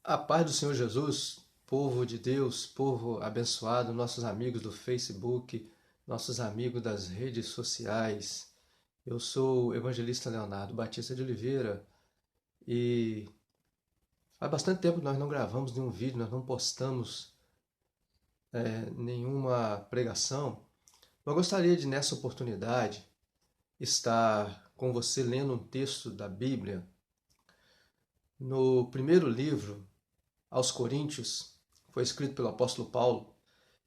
A paz do Senhor Jesus, povo de Deus, povo abençoado, nossos amigos do Facebook, nossos amigos das redes sociais. Eu sou o evangelista Leonardo Batista de Oliveira e faz bastante tempo que nós não gravamos nenhum vídeo, nós não postamos nenhuma pregação. Eu gostaria de, nessa oportunidade, estar com você lendo um texto da Bíblia no primeiro livro aos Coríntios, foi escrito pelo apóstolo Paulo,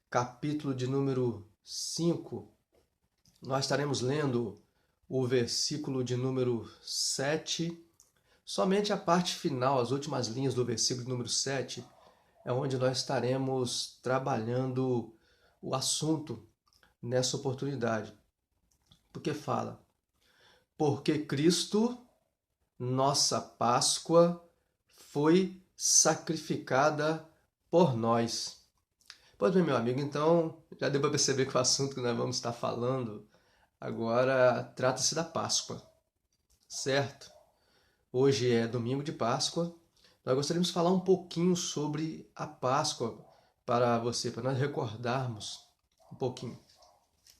capítulo de número 5. Nós estaremos lendo o versículo de número 7, somente a parte final, as últimas linhas do versículo de número 7, é onde nós estaremos trabalhando o assunto nessa oportunidade. Porque fala: porque Cristo, nossa Páscoa, foi sacrificada por nós. Pois bem, meu amigo, então já deu para perceber que o assunto que nós vamos estar falando agora trata-se da Páscoa, certo? Hoje é domingo de Páscoa. Nós gostaríamos de falar um pouquinho sobre a Páscoa para você, para nós recordarmos um pouquinho.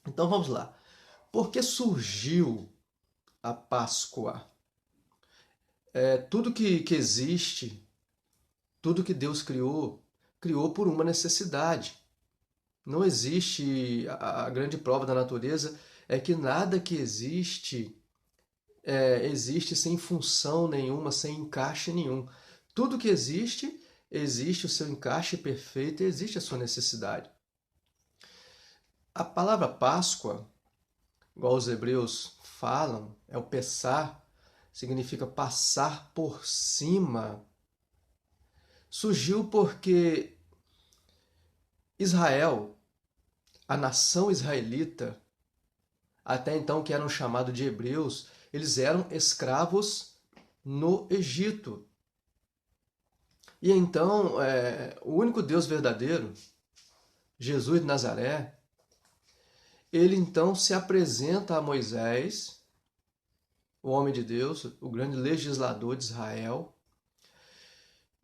Então vamos lá. Por que surgiu a Páscoa? Tudo que existe, tudo que Deus criou, criou por uma necessidade. Não existe, a grande prova da natureza é que nada que existe sem função nenhuma, sem encaixe nenhum. Tudo que existe, existe o seu encaixe perfeito e existe a sua necessidade. A palavra Páscoa, igual os hebreus falam, é o pessar, significa passar por cima. Surgiu porque Israel, a nação israelita, até então que eram chamados de hebreus, eles eram escravos no Egito. E então, o único Deus verdadeiro, Jesus de Nazaré, ele então se apresenta a Moisés, o homem de Deus, o grande legislador de Israel.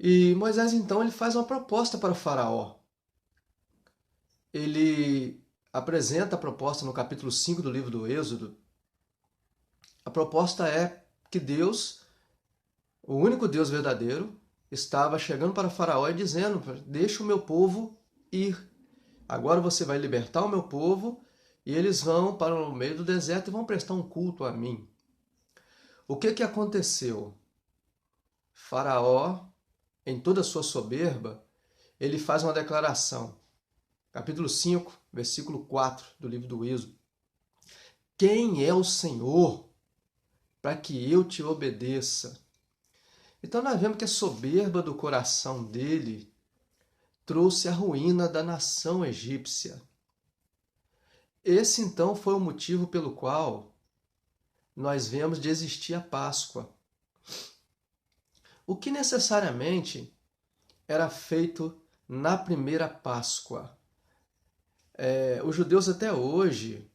E Moisés então ele faz uma proposta para o faraó. Ele apresenta a proposta no capítulo 5 do livro do Êxodo. A proposta é que Deus, o único Deus verdadeiro, estava chegando para Faraó e dizendo: deixa o meu povo ir. Agora você vai libertar o meu povo e eles vão para o meio do deserto e vão prestar um culto a mim. O que aconteceu? Faraó, em toda a sua soberba, ele faz uma declaração. Capítulo 5, versículo 4 do livro do Êxodo. Quem é o Senhor para que eu te obedeça? Então nós vemos que a soberba do coração dele trouxe a ruína da nação egípcia. Esse então foi o motivo pelo qual nós vemos de existir a Páscoa. O que necessariamente era feito na primeira Páscoa? Os judeus até hoje,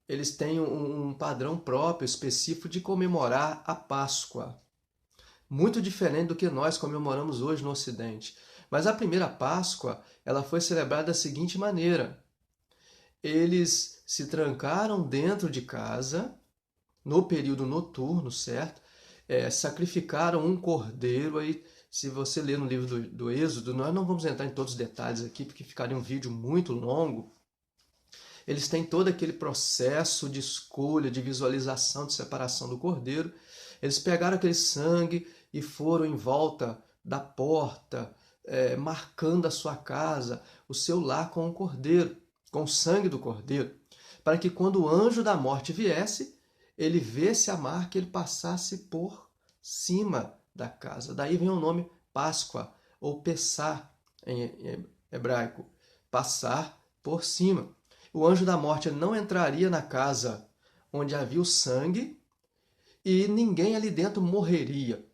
eles têm um padrão próprio, específico de comemorar a Páscoa. Muito diferente do que nós comemoramos hoje no Ocidente. Mas a primeira Páscoa, ela foi celebrada da seguinte maneira: eles se trancaram dentro de casa, no período noturno, certo? Sacrificaram um cordeiro. Aí, se você ler no livro do Êxodo, nós não vamos entrar em todos os detalhes aqui, porque ficaria um vídeo muito longo. Eles têm todo aquele processo de escolha, de visualização, de separação do cordeiro. Eles pegaram aquele sangue e foram em volta da porta, marcando a sua casa, o seu lar com o cordeiro, com o sangue do cordeiro, para que quando o anjo da morte viesse, ele vesse a marca e ele passasse por cima da casa. Daí vem o nome Páscoa, ou Pessar em hebraico, passar por cima. O anjo da morte não entraria na casa onde havia o sangue e ninguém ali dentro morreria.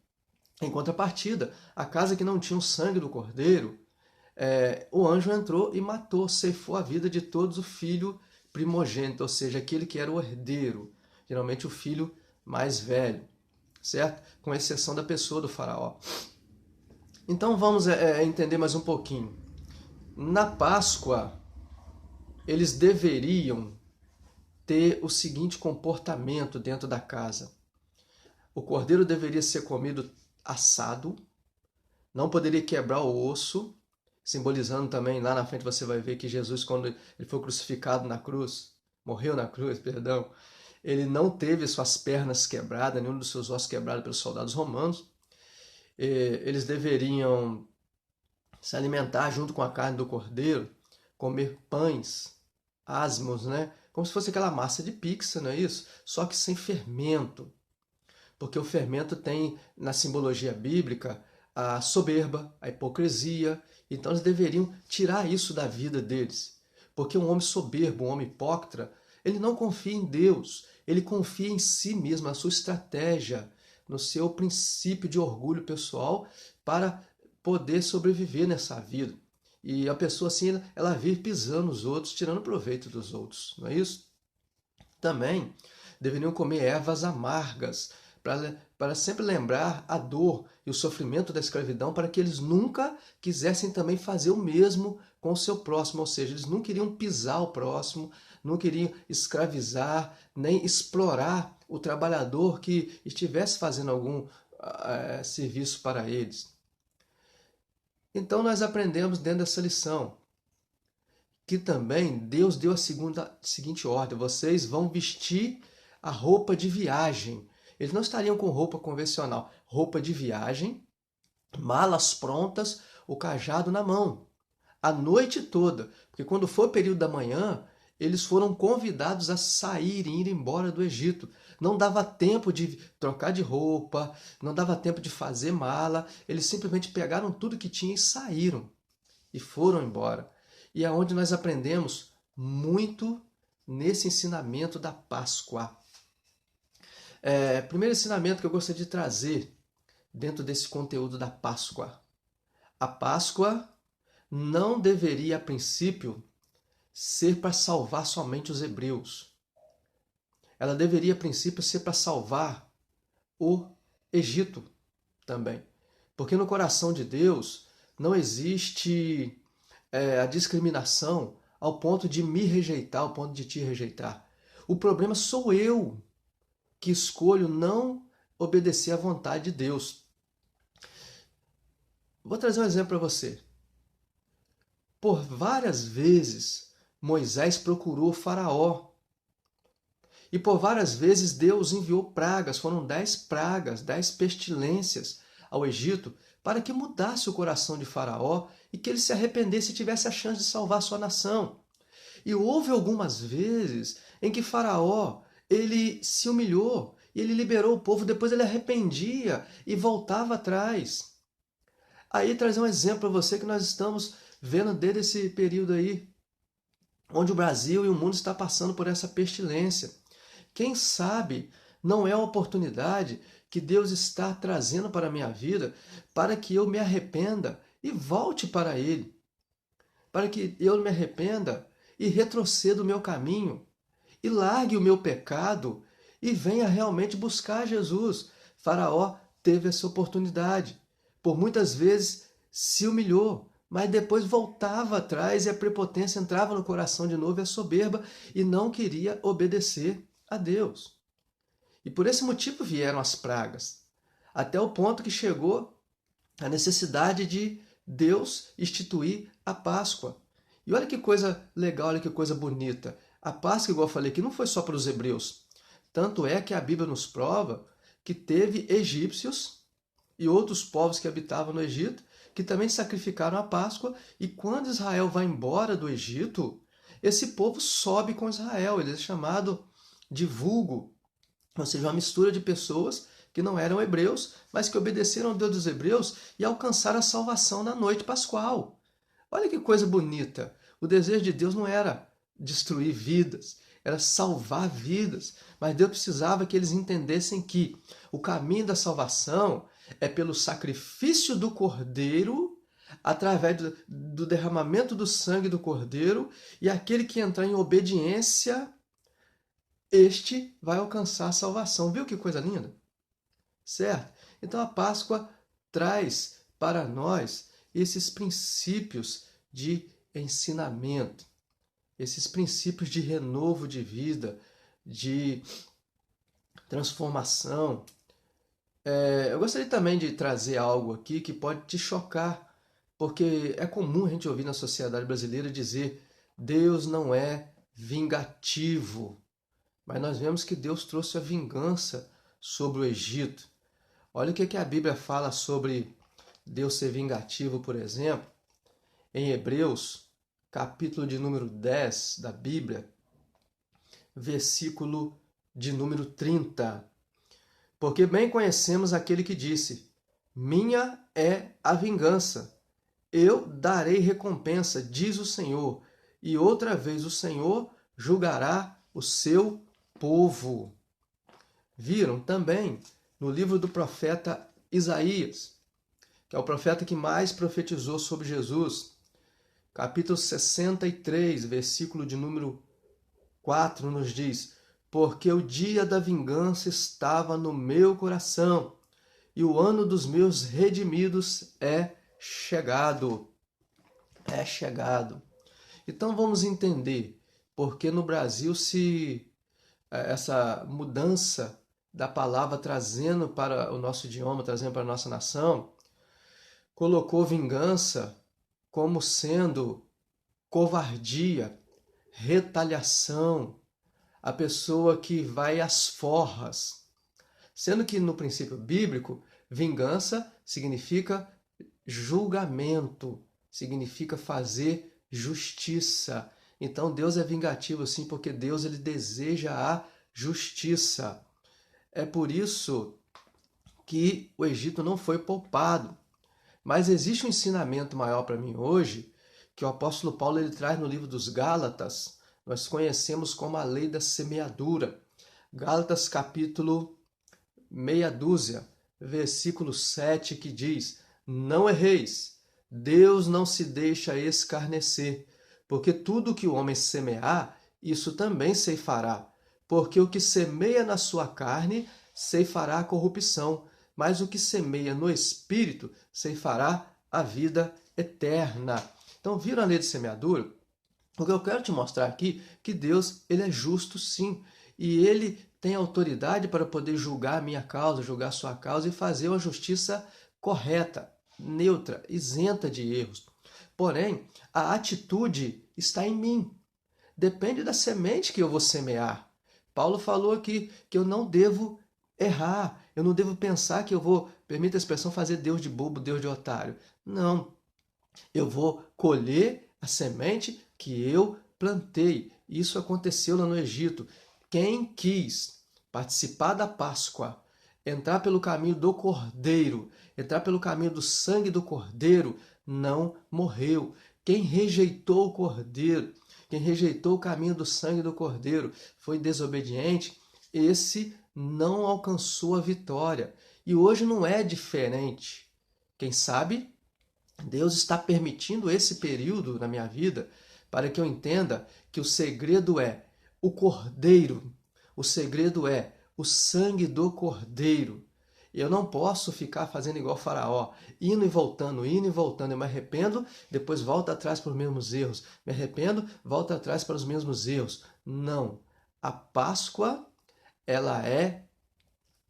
Em contrapartida, a casa que não tinha o sangue do cordeiro, o anjo entrou e matou, ceifou a vida de todos o filho primogênito, ou seja, aquele que era o herdeiro, geralmente o filho mais velho, certo? Com exceção da pessoa do faraó. Então vamos entender mais um pouquinho. Na Páscoa, eles deveriam ter o seguinte comportamento dentro da casa. O cordeiro deveria ser comido assado, não poderia quebrar o osso, simbolizando também, lá na frente você vai ver que Jesus, quando ele foi crucificado na cruz, morreu na cruz, perdão, ele não teve suas pernas quebradas, nenhum dos seus ossos quebrados pelos soldados romanos. Eles deveriam se alimentar junto com a carne do cordeiro, comer pães, asmos, né? Como se fosse aquela massa de pizza, não é isso? Só que sem fermento. Porque o fermento tem, na simbologia bíblica, a soberba, a hipocrisia. Então eles deveriam tirar isso da vida deles. Porque um homem soberbo, um homem hipócrita, ele não confia em Deus, ele confia em si mesmo, na sua estratégia, no seu princípio de orgulho pessoal para poder sobreviver nessa vida. E a pessoa assim, ela vive pisando os outros, tirando proveito dos outros, não é isso? Também deveriam comer ervas amargas, para sempre lembrar a dor e o sofrimento da escravidão, para que eles nunca quisessem também fazer o mesmo com o seu próximo, ou seja, eles não queriam pisar o próximo, não queriam escravizar, nem explorar o trabalhador que estivesse fazendo algum serviço para eles. Então nós aprendemos dentro dessa lição que também Deus deu a seguinte ordem: vocês vão vestir a roupa de viagem. Eles não estariam com roupa convencional, roupa de viagem, malas prontas, o cajado na mão, a noite toda, porque quando for o período da manhã, eles foram convidados a saírem, ir embora do Egito. Não dava tempo de trocar de roupa, não dava tempo de fazer mala, eles simplesmente pegaram tudo que tinha e saíram, e foram embora. E é onde nós aprendemos muito nesse ensinamento da Páscoa. Primeiro ensinamento que eu gostaria de trazer dentro desse conteúdo da Páscoa. A Páscoa não deveria, a princípio, ser para salvar somente os hebreus. Ela deveria, a princípio, ser para salvar o Egito também. Porque no coração de Deus não existe a discriminação ao ponto de me rejeitar, ao ponto de te rejeitar. O problema sou eu que escolho não obedecer à vontade de Deus. Vou trazer um exemplo para você. Por várias vezes, Moisés procurou o Faraó. E por várias vezes Deus enviou pragas, foram 10 pragas, 10 pestilências ao Egito, para que mudasse o coração de Faraó e que ele se arrependesse e tivesse a chance de salvar sua nação. E houve algumas vezes em que Faraó ele se humilhou e ele liberou o povo, depois ele arrependia e voltava atrás. Aí trazer um exemplo para você que nós estamos vendo desde esse período aí, onde o Brasil e o mundo está passando por essa pestilência. Quem sabe não é a oportunidade que Deus está trazendo para a minha vida para que eu me arrependa e volte para Ele. Para que eu me arrependa e retroceda o meu caminho e largue o meu pecado e venha realmente buscar Jesus. Faraó teve essa oportunidade. Por muitas vezes se humilhou, mas depois voltava atrás e a prepotência entrava no coração de novo e a soberba e não queria obedecer a Deus. E por esse motivo vieram as pragas, até o ponto que chegou a necessidade de Deus instituir a Páscoa. E olha que coisa legal, olha que coisa bonita. A Páscoa, igual eu falei, que não foi só para os hebreus. Tanto é que a Bíblia nos prova que teve egípcios e outros povos que habitavam no Egito que também sacrificaram a Páscoa. E quando Israel vai embora do Egito, esse povo sobe com Israel. Ele é chamado de vulgo, ou seja, uma mistura de pessoas que não eram hebreus, mas que obedeceram ao Deus dos hebreus e alcançaram a salvação na noite pascual. Olha que coisa bonita! O desejo de Deus não era destruir vidas, era salvar vidas. Mas Deus precisava que eles entendessem que o caminho da salvação é pelo sacrifício do Cordeiro, através do derramamento do sangue do Cordeiro, e aquele que entrar em obediência, este vai alcançar a salvação. Viu que coisa linda? Certo? Então a Páscoa traz para nós esses princípios de ensinamento, esses princípios de renovo de vida, de transformação. Eu gostaria também de trazer algo aqui que pode te chocar, porque é comum a gente ouvir na sociedade brasileira dizer Deus não é vingativo, mas nós vemos que Deus trouxe a vingança sobre o Egito. Olha o que a Bíblia fala sobre Deus ser vingativo, por exemplo, em Hebreus, capítulo de número 10 da Bíblia, versículo de número 30. Porque bem conhecemos aquele que disse: minha é a vingança, eu darei recompensa, diz o Senhor, e outra vez o Senhor julgará o seu povo. Viram também no livro do profeta Isaías, que é o profeta que mais profetizou sobre Jesus, capítulo 63, versículo de número 4, nos diz: porque o dia da vingança estava no meu coração, e o ano dos meus redimidos é chegado. É chegado. Então vamos entender porque no Brasil essa mudança da palavra trazendo para o nosso idioma, trazendo para a nossa nação, colocou vingança como sendo covardia, retaliação, a pessoa que vai às forras. Sendo que no princípio bíblico, vingança significa julgamento, significa fazer justiça. Então Deus é vingativo sim, porque Deus ele deseja a justiça. É por isso que o Egito não foi poupado. Mas existe um ensinamento maior para mim hoje, que o apóstolo Paulo ele traz no livro dos Gálatas. Nós conhecemos como a lei da semeadura. Gálatas capítulo meia dúzia, versículo 7, que diz: não erreis, Deus não se deixa escarnecer, porque tudo que o homem semear, isso também ceifará. Porque o que semeia na sua carne, ceifará a corrupção, mas o que semeia no Espírito, ceifará a vida eterna. Então, viram a lei de semeadura? O que eu quero te mostrar aqui é que Deus ele é justo sim, e ele tem autoridade para poder julgar a minha causa, julgar a sua causa e fazer uma justiça correta, neutra, isenta de erros. Porém, a atitude está em mim. Depende da semente que eu vou semear. Paulo falou aqui que eu não devo errar, eu não devo pensar que eu vou, permita a expressão, fazer Deus de bobo, Deus de otário. Não, eu vou colher a semente que eu plantei. Isso aconteceu lá no Egito. Quem quis participar da Páscoa, entrar pelo caminho do Cordeiro, entrar pelo caminho do sangue do Cordeiro, não morreu. Quem rejeitou o Cordeiro, quem rejeitou o caminho do sangue do Cordeiro, foi desobediente, esse não alcançou a vitória. E hoje não é diferente. Quem sabe Deus está permitindo esse período na minha vida para que eu entenda que o segredo é o Cordeiro, o segredo é o sangue do Cordeiro. Eu não posso ficar fazendo igual Faraó, indo e voltando. Eu me arrependo, depois volto atrás para os mesmos erros. Me arrependo, volto atrás para os mesmos erros. Não. A Páscoa, ela é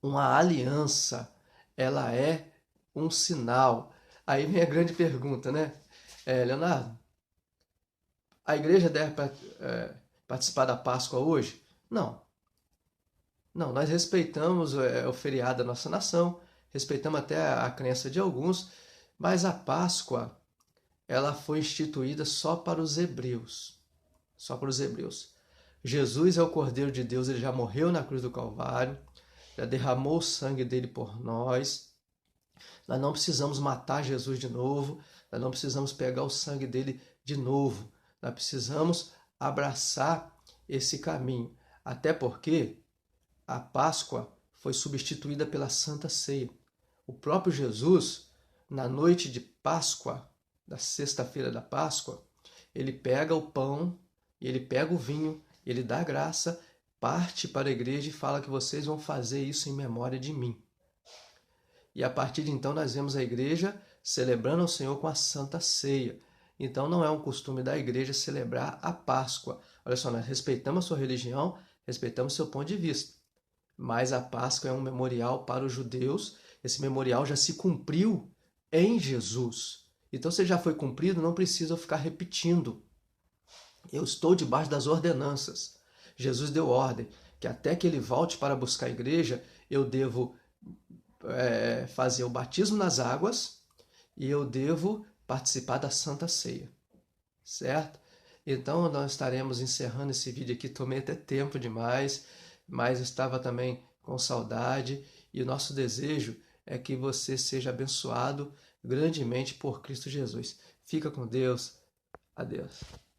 uma aliança, ela é um sinal. Aí vem a grande pergunta, né? Leonardo, a igreja deve participar da Páscoa hoje? Não. Não, nós respeitamos o feriado da nossa nação, respeitamos até a crença de alguns, mas a Páscoa, ela foi instituída só para os hebreus. Só para os hebreus. Jesus é o Cordeiro de Deus, ele já morreu na cruz do Calvário, já derramou o sangue dele por nós. Nós não precisamos matar Jesus de novo, nós não precisamos pegar o sangue dele de novo. Nós precisamos abraçar esse caminho. Até porque a Páscoa foi substituída pela Santa Ceia. O próprio Jesus, na noite de Páscoa, da sexta-feira da Páscoa, ele pega o pão, ele pega o vinho, ele dá graça, parte para a igreja e fala que vocês vão fazer isso em memória de mim. E a partir de então nós vemos a igreja celebrando ao Senhor com a Santa Ceia. Então não é um costume da igreja celebrar a Páscoa. Olha só, nós respeitamos a sua religião, respeitamos o seu ponto de vista. Mas a Páscoa é um memorial para os judeus. Esse memorial já se cumpriu em Jesus. Então, se já foi cumprido, não precisa ficar repetindo. Eu estou debaixo das ordenanças. Jesus deu ordem que até que ele volte para buscar a igreja, eu devo fazer o batismo nas águas e eu devo participar da Santa Ceia, certo? Então nós estaremos encerrando esse vídeo aqui, tomei até tempo demais, mas estava também com saudade e o nosso desejo é que você seja abençoado grandemente por Cristo Jesus. Fica com Deus. Adeus.